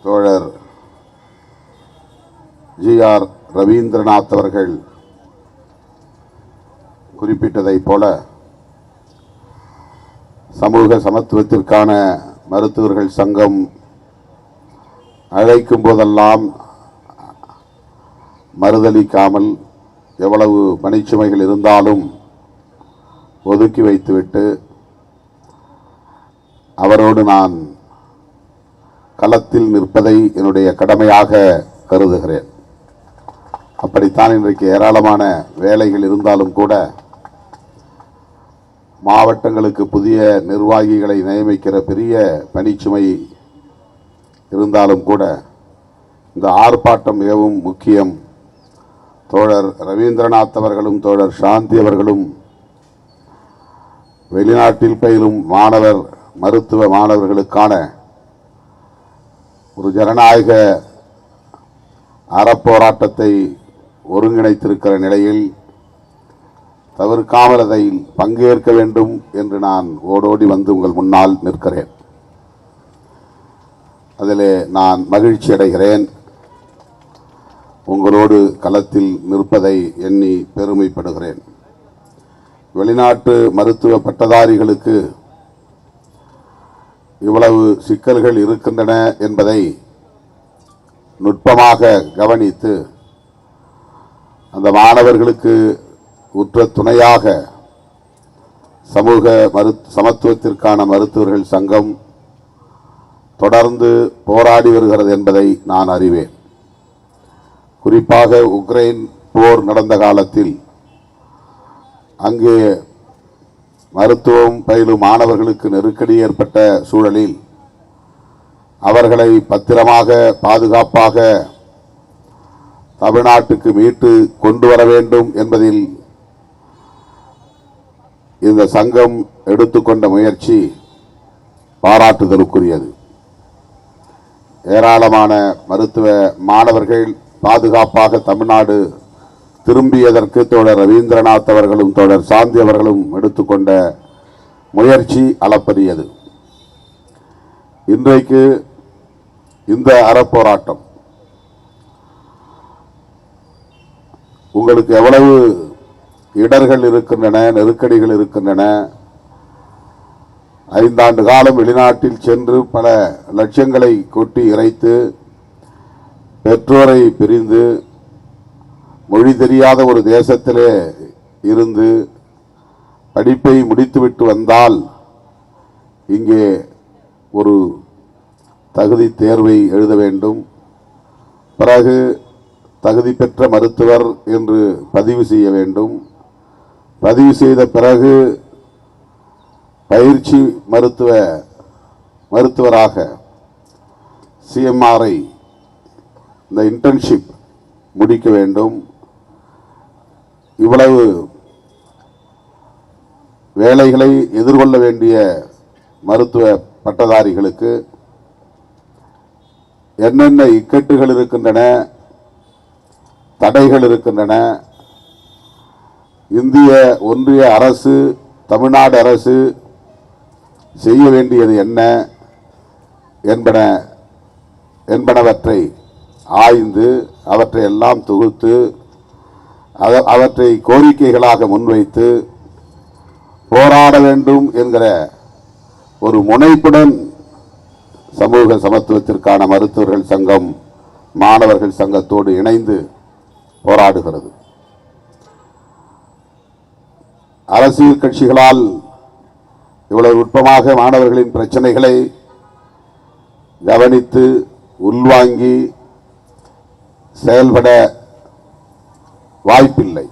தோழர் ஜி.ஆர். ரவீந்திரநாத் அவர்கள் குறிப்பிட்டதைப் போல சமூக சமத்துவத்திற்கான மருத்துவர்கள் சங்கம் அழைக்கும் போதெல்லாம் மறுதளிக்காமல் எவ்வளவு பணிச்சுமைகள் இருந்தாலும் ஒதுக்கி வைத்துவிட்டு அவரோடு நான் களத்தில் நிற்பதை என்னுடைய கடமையாக கருதுகிறேன். அப்படித்தான் இன்றைக்கு ஏராளமான வேலைகள் இருந்தாலும் கூட மாவட்டங்களுக்கு புதிய நிர்வாகிகளை நியமிக்கிற பெரிய பணிச்சுமை இருந்தாலும் கூட இந்த ஆர்ப்பாட்டம் மிகவும் முக்கியம். தோழர் ரவீந்திரநாத் அவர்களும் தோழர் சாந்தி அவர்களும் வெளிநாட்டில் பயிலும் மருத்துவ மாணவர்களுக்கான ஒரு ஜனநாயக அறப்போராட்டத்தை ஒருங்கிணைத்திருக்கிற நிலையில் தவிர்க்காமல் அதை பங்கேற்க வேண்டும் என்று நான் ஓடோடி வந்து உங்கள் முன்னால் நிற்கிறேன். அதிலே நான் மகிழ்ச்சி அடைகிறேன். உங்களோடு களத்தில் நிற்பதை எண்ணி பெருமைப்படுகிறேன். வெளிநாட்டு மருத்துவ பட்டதாரிகளுக்கு இவ்வளவு சிக்கல்கள் இருக்கின்றன என்பதை நுட்பமாக கவனித்து அந்த மாணவர்களுக்கு உற்ற துணையாக சமூக சமத்துவத்திற்கான மருத்துவர்கள் சங்கம் தொடர்ந்து போராடி வருகிறது என்பதை நான் அறிவேன். குறிப்பாக உக்ரைன் போர் நடந்த காலத்தில் அங்கே மருத்துவம் பயிலும் மாணவர்களுக்கு நெருக்கடி ஏற்பட்ட சூழலில் அவர்களை பத்திரமாக பாதுகாப்பாக தமிழ்நாட்டுக்கு மீட்டு கொண்டு வர வேண்டும் என்பதில் இந்த சங்கம் எடுத்துக்கொண்ட முயற்சி பாராட்டுதலுக்குரியது. ஏராளமான மருத்துவ மாணவர்கள் பாதுகாப்பாக தமிழ்நாடு திரும்பியதற்கு தோழர் ரவீந்திரநாத் அவர்களும் தோழர் சாந்தி அவர்களும் எடுத்துக்கொண்ட முயற்சி அளப்பரியது. இன்றைக்கு இந்த அறப்போராட்டம் உங்களுக்கு எவ்வளவு இடர்கள் இருக்கின்றன, நெருக்கடிகள் இருக்கின்றன. 5 ஆண்டு காலம் வெளிநாட்டில் சென்று பல லட்சங்களை கொட்டி இறைத்து பெற்றோரை பிரிந்து மொழி தெரியாத ஒரு தேசத்திலே இருந்து படிப்பை முடித்துவிட்டு வந்தால் இங்கே ஒரு தகுதி தேர்வை எழுத வேண்டும். பிறகு தகுதி பெற்ற மருத்துவர் என்று பதிவு செய்ய வேண்டும். பதிவு செய்த பிறகு பயிற்சி மருத்துவராக CMRI இந்த இன்டர்ன்ஷிப் முடிக்க வேண்டும். இவ்வளவு வேலைகளை எதிர்கொள்ள வேண்டிய மருத்துவ பட்டதாரிகளுக்கு என்னென்ன இக்கட்டுகள் இருக்கின்றன, தடைகள் இருக்கின்றன, இந்திய ஒன்றிய அரசு தமிழ்நாடு அரசு செய்ய வேண்டியது என்ன என்பனவற்றை ஆய்ந்து அவற்றை எல்லாம் தொகுத்து அவற்றை கோரிக்கைகளாக முன்வைத்து போராட வேண்டும் என்கிற ஒரு முனைப்புடன் சமூக சமத்துவத்திற்கான மருத்துவர்கள் சங்கம் மாணவர்கள் சங்கத்தோடு இணைந்து போராடுகிறது. அரசியல் கட்சிகளால் இவ்வளவு நுட்பமாக மாணவர்களின் பிரச்சனைகளை கவனித்து உள்வாங்கி செயல்பட வாய்ப்பில்லை.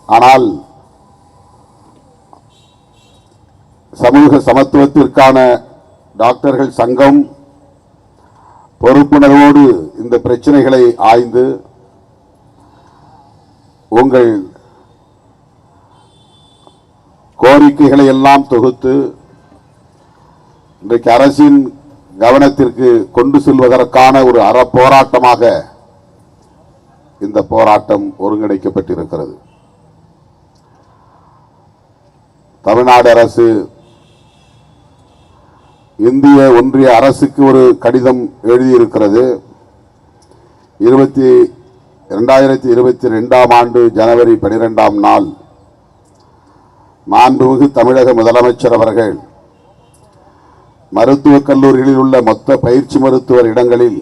ஆனால் சமூக சமத்துவத்திற்கான டாக்டர்கள் சங்கம் பொறுப்புணர்வோடு இந்த பிரச்சனைகளை ஆய்ந்து உங்கள் கோரிக்கைகளை எல்லாம் தொகுத்து இன்றைக்கு அரசின் கவனத்திற்கு கொண்டு செல்வதற்கான ஒரு அறப்போராட்டமாக இந்த போராட்டம் ஒருங்கிணைக்கப்பட்டிருக்கிறது. தமிழ்நாடு அரசு இந்திய ஒன்றிய அரசுக்கு ஒரு கடிதம் எழுதியிருக்கிறது. 2022ஆம் ஆண்டு ஜனவரி 12ஆம் நாள் மாண்புமிகு தமிழக முதலமைச்சர் அவர்கள் மருத்துவக் கல்லூரிகளில் உள்ள மொத்த பயிற்சி மருத்துவர் இடங்களில்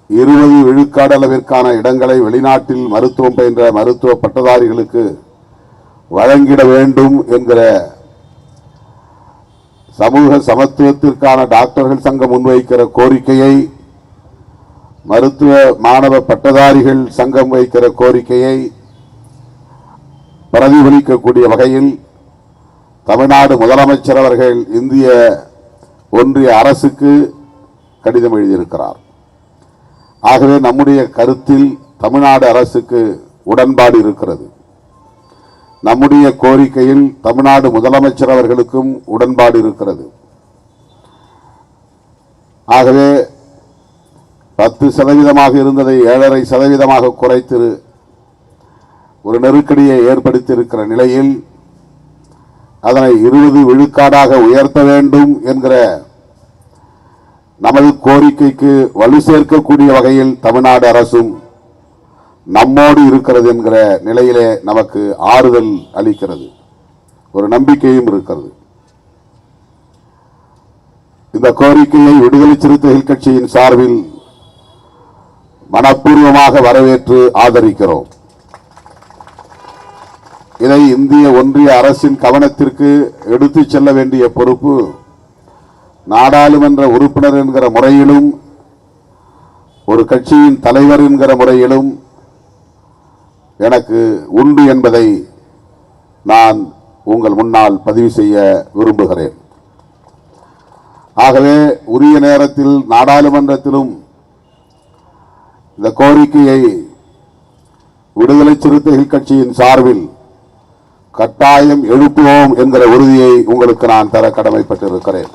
20 விழுக்காடு அளவிற்கான இடங்களை வெளிநாட்டில் மருத்துவம் பயின்ற மருத்துவ பட்டதாரிகளுக்கு வழங்கிட வேண்டும் என்கிற சமூக சமத்துவத்திற்கான டாக்டர்கள் சங்கம் முன்வைக்கிற கோரிக்கையை, மருத்துவ மாணவ பட்டதாரிகள் சங்கம் வைக்கிற கோரிக்கையை பிரதிபலிக்கக்கூடிய வகையில் தமிழ்நாடு முதலமைச்சர் அவர்கள் இந்திய ஒன்றிய அரசுக்கு கடிதம் எழுதியிருக்கிறார். ஆகவே நம்முடைய கருத்தில் தமிழ்நாடு அரசுக்கு உடன்பாடு இருக்கிறது. நம்முடைய கோரிக்கையில் தமிழ்நாடு முதலமைச்சர் அவர்களுக்கும் உடன்பாடு இருக்கிறது. ஆகவே 10% இருந்ததை 7.5% குறைத்து ஒரு நெருக்கடியை ஏற்படுத்தியிருக்கிற நிலையில் அதனை 20 விழுக்காடாக உயர்த்த வேண்டும் என்கிற நமது கோரிக்கைக்கு வலு சேர்க்கக்கூடிய வகையில் தமிழ்நாடு அரசும் நம்மோடு இருக்கிறது என்கிற நிலையிலே நமக்கு ஆறுதல் அளிக்கிறது, ஒரு நம்பிக்கையும் இருக்கிறது. இந்த கோரிக்கையை விடுதலை சிறுத்தைகள் கட்சியின் சார்பில் மனப்பூர்வமாக வரவேற்று ஆதரிக்கிறோம். இதை இந்திய ஒன்றிய அரசின் கவனத்திற்கு எடுத்துச் செல்ல வேண்டிய பொறுப்பு நாடாளுமன்ற உறுப்பினர் என்கிற முறையிலும் ஒரு கட்சியின் தலைவர் என்கிற முறையிலும் எனக்கு உண்டு என்பதை நான் உங்கள் முன்னால் பதிவு செய்ய விரும்புகிறேன். ஆகவே உரிய நேரத்தில் நாடாளுமன்றத்திலும் இந்த கோரிக்கையை விடுதலை சிறுத்தைகள் கட்சியின் சார்பில் கட்டாயம் எழுப்புவோம் என்கிற உறுதியை உங்களுக்கு நான் தர கடமைப்பட்டிருக்கிறேன்.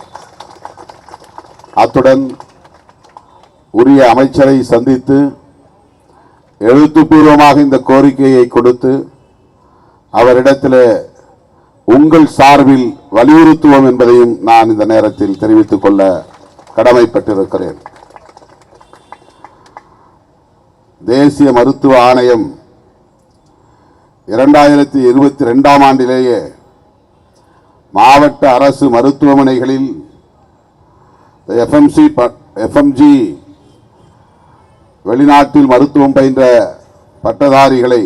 அத்துடன் உரிய அமைச்சரை சந்தித்து எழுத்துப்பூர்வமாக இந்த கோரிக்கையை கொடுத்து அவரிடத்தில் உங்கள் சார்பில் வலியுறுத்துவோம் என்பதையும் நான் இந்த நேரத்தில் தெரிவித்துக் கொள்ள கடமைப்பட்டிருக்கிறேன். தேசிய மருத்துவ ஆணையம் 2022ஆம் ஆண்டிலேயே மாவட்ட அரசு மருத்துவமனைகளில் எஃப்எம்ஜி வெளிநாட்டில் மருத்துவம் பயின்ற பட்டதாரிகளை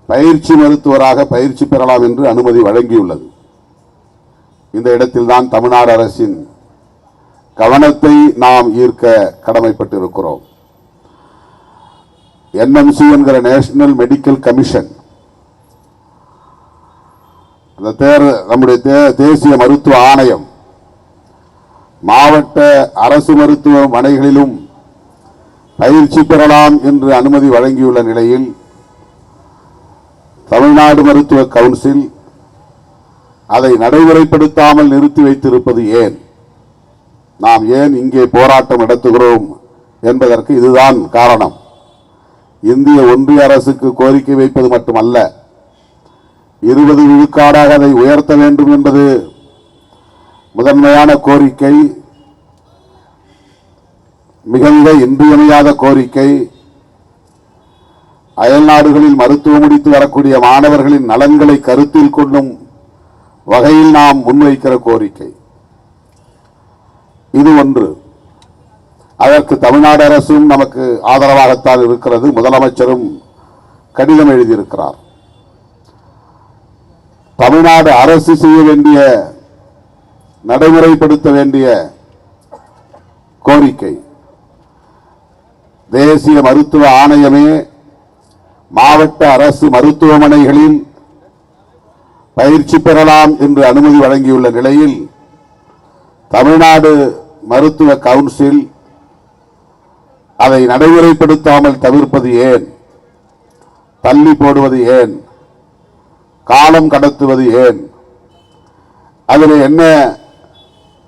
பயிற்சி மருத்துவராக பயிற்சி பெறலாம் என்று அனுமதி வழங்கியுள்ளது. இந்த இடத்தில்தான் தமிழ்நாடு அரசின் கவனத்தை நாம் ஈர்க்க கடமைப்பட்டிருக்கிறோம். NMC என்கிற நேஷனல் மெடிக்கல் கமிஷன், நம்முடைய தேசிய மருத்துவ ஆணையம் மாவட்ட அரசு மருத்துவமனைகளிலும் பயிற்சி பெறலாம் என்று அனுமதி வழங்கியுள்ள நிலையில் தமிழ்நாடு மருத்துவ கவுன்சில் அதை நடைமுறைப்படுத்தாமல் நிறுத்தி வைத்திருப்பது ஏன்? நாம் ஏன் இங்கே போராட்டம் நடத்துகிறோம் என்பதற்கு இதுதான் காரணம். இந்திய ஒன்றிய அரசுக்கு கோரிக்கை வைப்பது மட்டுமல்ல, 20 விழுக்காடாக அதை உயர்த்த வேண்டும் என்பது முதன்மையான கோரிக்கை, மிகுந்த இன்றியமையாத கோரிக்கை. அயல் நாடுகளில் மருத்துவம் முடித்து வரக்கூடிய மாணவர்களின் நலன்களை கருத்தில் கொள்ளும் வகையில் நாம் முன்வைக்கிற கோரிக்கை இது ஒன்று. அதற்கு தமிழ்நாடு அரசும் நமக்கு ஆதரவாகத்தான் இருக்கிறது. முதலமைச்சரும் கடிதம் எழுதியிருக்கிறார். தமிழ்நாடு அரசு செய்ய வேண்டிய, நடைமுறைப்படுத்த வேண்டிய கோரிக்கை, தேசிய மருத்துவ ஆணையமே மாவட்ட அரசு மருத்துவமனைகளில் பயிற்சி பெறலாம் என்று அனுமதி வழங்கியுள்ள நிலையில் தமிழ்நாடு மருத்துவ கவுன்சில் அதை நடைமுறைப்படுத்தாமல் தவிர்ப்பது ஏன்? தள்ளி போடுவது ஏன்? காலம் கடத்துவது ஏன்? அதில் என்ன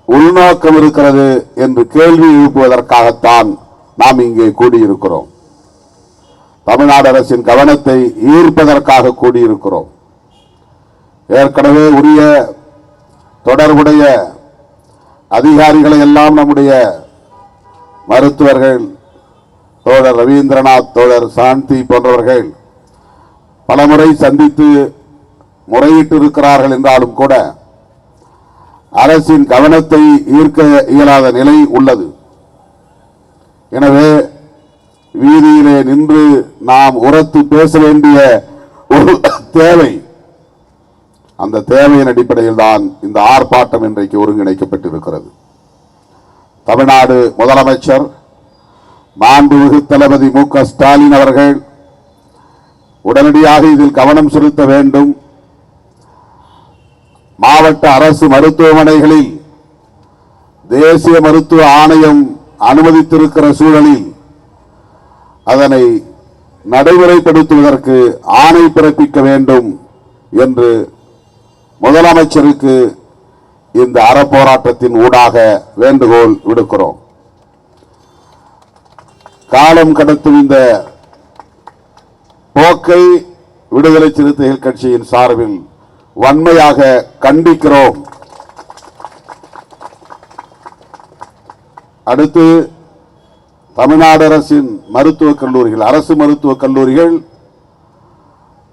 உள்நோக்கம் இருக்கிறது என்று கேள்வி எழுப்புவதற்காகத்தான் நாம் இங்கே கூடியிருக்கிறோம். தமிழ்நாடு அரசின் கவனத்தை ஈர்ப்பதற்காக கூடியிருக்கிறோம். ஏற்கனவே உரிய தொடர்புடைய அதிகாரிகளை எல்லாம் நம்முடைய மருத்துவர்கள் தோழர் ரவீந்திரநாத், தோழர் சாந்தி போன்றவர்கள் பலமுறை சந்தித்து முறையிட்டு இருக்கிறார்கள் என்றாலும் கூட அரசின் கவனத்தை ஈர்க்க இயலாத நிலை உள்ளது. எனவே வீதியிலே நின்று நாம் உரத்து பேச வேண்டிய ஒரு தேவை, அந்த தேவையின் அடிப்படையில் தான் இந்த ஆர்ப்பாட்டம் இன்றைக்கு ஒருங்கிணைக்கப்பட்டிருக்கிறது. தமிழ்நாடு முதலமைச்சர் மாண்புமிகு தளபதி மு.க. ஸ்டாலின் அவர்கள் உடனடியாக இதில் கவனம் செலுத்த வேண்டும். மாவட்ட அரசு மருத்துவமனைகளில் தேசிய மருத்துவ ஆணையம் அனுமதித்திருக்கிற சூழலில் அதனை நடைமுறைப்படுத்துவதற்கு ஆணை பிறப்பிக்க வேண்டும் என்று முதலமைச்சருக்கு இந்த அறப்போராட்டத்தின் ஊடாக வேண்டுகோள் விடுக்கிறோம். காலம் கடத்தும் இந்த போக்கை விடுதலை சிறுத்தைகள் கட்சியின் சார்பில் வன்மையாக கண்டிக்கிறோம். அடுத்து தமிழ்நாடு அரசின் மருத்துவக் கல்லூரிகள், அரசு மருத்துவக் கல்லூரிகள்,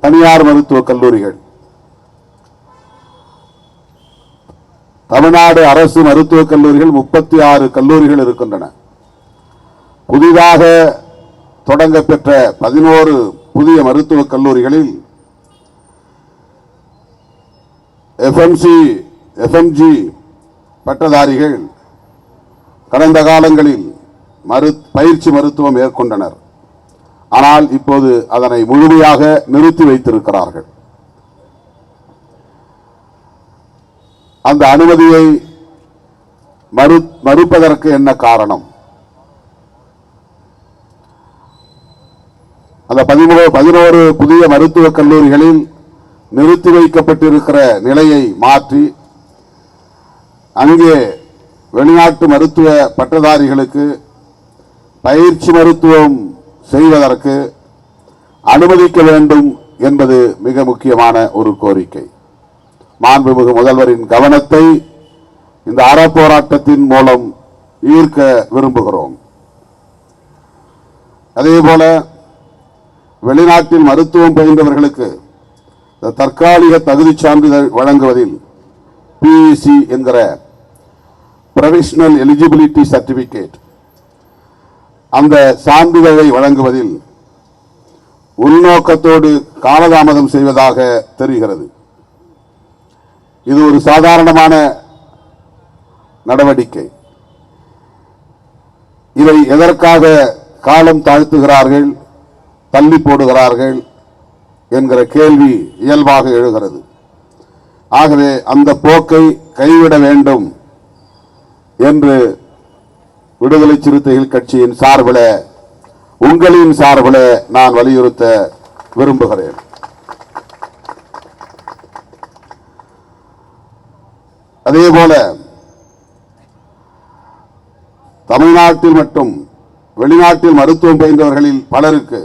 தனியார் மருத்துவக் கல்லூரிகள். தமிழ்நாடு அரசு மருத்துவக் கல்லூரிகள் 36 கல்லூரிகள் இருக்கின்றன. புதிதாக தொடங்க பெற்ற 11 புதிய மருத்துவக் கல்லூரிகளில் எஃப்எம்ஜி பட்டதாரிகள் கடந்த காலங்களில் பயிற்சி மருத்துவம் மேற்கொண்டனர். ஆனால் இப்போது அதனை முழுமையாக நிறுத்தி வைத்திருக்கிறார்கள். அந்த அனுமதியை மறுப்பதற்கு என்ன காரணம்? அந்த 11 புதிய மருத்துவக் கல்லூரிகளில் நிறுத்தி வைக்கப்பட்டிருக்கிற நிலையை மாற்றி அங்கே வெளிநாட்டு மருத்துவ பட்டதாரிகளுக்கு பயிற்சி மருத்துவம் செய்வதற்கு அனுமதிக்க வேண்டும் என்பது மிக முக்கியமான ஒரு கோரிக்கை. மாண்புமிகு முதல்வரின் கவனத்தை இந்த அறப்போராட்டத்தின் மூலம் ஈர்க்க விரும்புகிறோம். அதேபோல வெளிநாட்டில் மருத்துவம் பயின்றவர்களுக்கு தற்காலிக தகுதி சான்றிதழ் வழங்குவதில் PEC என்கிற ப்ரொவிஷனல் எலிஜிபிலிட்டி சர்டிபிகேட், அந்த சான்றிதழை வழங்குவதில் உள்நோக்கத்தோடு காலதாமதம் செய்வதாக தெரிகிறது. இது ஒரு சாதாரணமான நடவடிக்கை. இதை எதற்காக காலம் தாழ்த்துகிறார்கள், தள்ளி போடுகிறார்கள் என்கிற கேள்வி இயல்பாக எழுகிறது. ஆகவே அந்த போக்கை கைவிட வேண்டும் என்று விடுதலை சிறுத்தைகள் கட்சியின் சார்பில், உங்களின் சார்பில் நான் வலியுறுத்த விரும்புகிறேன். அதேபோல தமிழ்நாட்டில் மற்றும் வெளிநாட்டில் மருத்துவம் பயின்றவர்களில் பலருக்கு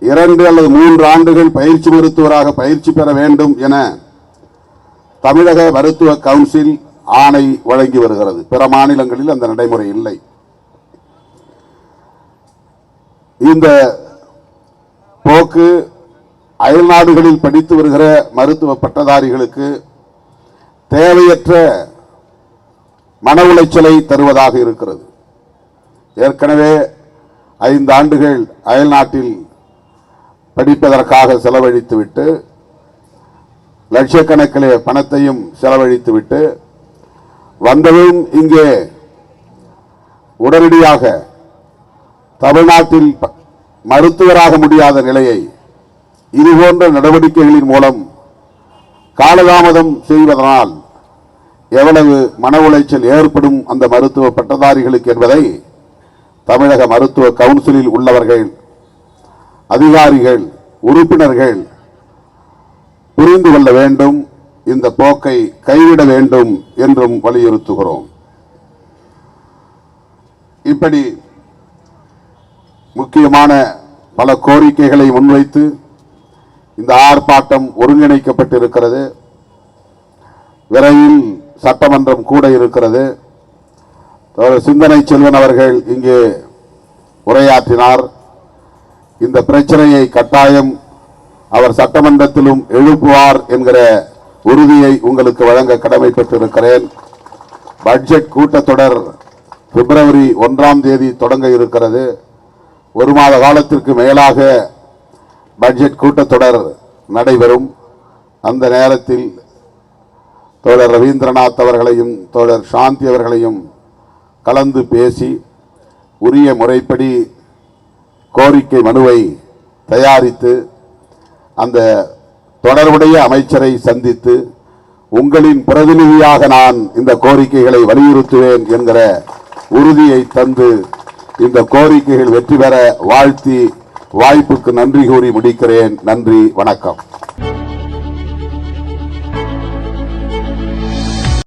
2 அல்லது 3 ஆண்டுகள் பயிற்சி மருத்துவராக பயிற்சி பெற வேண்டும் என தமிழக மருத்துவ கவுன்சில் ஆணை வழங்கி வருகிறது. பிற மாநிலங்களில் அந்த நடைமுறை இல்லை. இந்த போக்கு அயல் நாடுகளில் படித்து வருகிற மருத்துவ பட்டதாரிகளுக்கு தேவையற்ற மன உளைச்சலை தருவதாக இருக்கிறது. ஏற்கனவே 5 ஆண்டுகள் அயல் நாட்டில் படிப்பதற்காக செலவழித்துவிட்டு லட்சக்கணக்கிலே பணத்தையும் செலவழித்துவிட்டு வந்ததும் இங்கே உடனடியாக தமிழ்நாட்டில் மருத்துவராக முடியாத நிலையை இதுபோன்ற நடவடிக்கைகளின் மூலம் காலதாமதம் செய்வதனால் எவ்வளவு மன உளைச்சல் ஏற்படும் அந்த மருத்துவ பட்டதாரிகளுக்கு என்பதை தமிழக மருத்துவ கவுன்சிலில் உள்ளவர்கள், அதிகாரிகள், உறுப்பினர்கள் புரிந்து கொள்ள வேண்டும். இந்த போக்கை கைவிட வேண்டும் என்றும் வலியுறுத்துகிறோம். இப்படி முக்கியமான பல கோரிக்கைகளை முன்வைத்து இந்த ஆர்ப்பாட்டம் ஒருங்கிணைக்கப்பட்டிருக்கிறது. விரைவில் சட்டமன்றம் கூட இருக்கிறது. சிந்தனை செல்வன் அவர்கள் இங்கே உரையாற்றினார். இந்த பிரச்சனையை கட்டாயம் அவர் சட்டமன்றத்திலும் எழுப்புவார் என்கிற உறுதியை உங்களுக்கு வழங்க கடமைப்பட்டிருக்கிறேன். பட்ஜெட் கூட்டத்தொடர் பிப்ரவரி 1ஆம் தேதி தொடங்க இருக்கிறது. ஒரு மாத காலத்திற்கு மேலாக பட்ஜெட் கூட்டத்தொடர் நடைபெறும். அந்த நேரத்தில் தோழர் ரவீந்திரநாத் அவர்களையும் தோழர் சாந்தி அவர்களையும் கலந்து பேசி உரிய முறைப்படி கோரிக்கை மனுவை தயாரித்து அந்த தொடர்புடைய அமைச்சரை சந்தித்து உங்களின் பிரதிநிதியாக நான் இந்த கோரிக்கைகளை வலியுறுத்துவேன் என்கிற உறுதியை தந்து இந்த கோரிக்கைகள் வெற்றி பெற வாழ்த்தி வாய்ப்புக்கு நன்றி கூறி முடிக்கிறேன். நன்றி, வணக்கம்.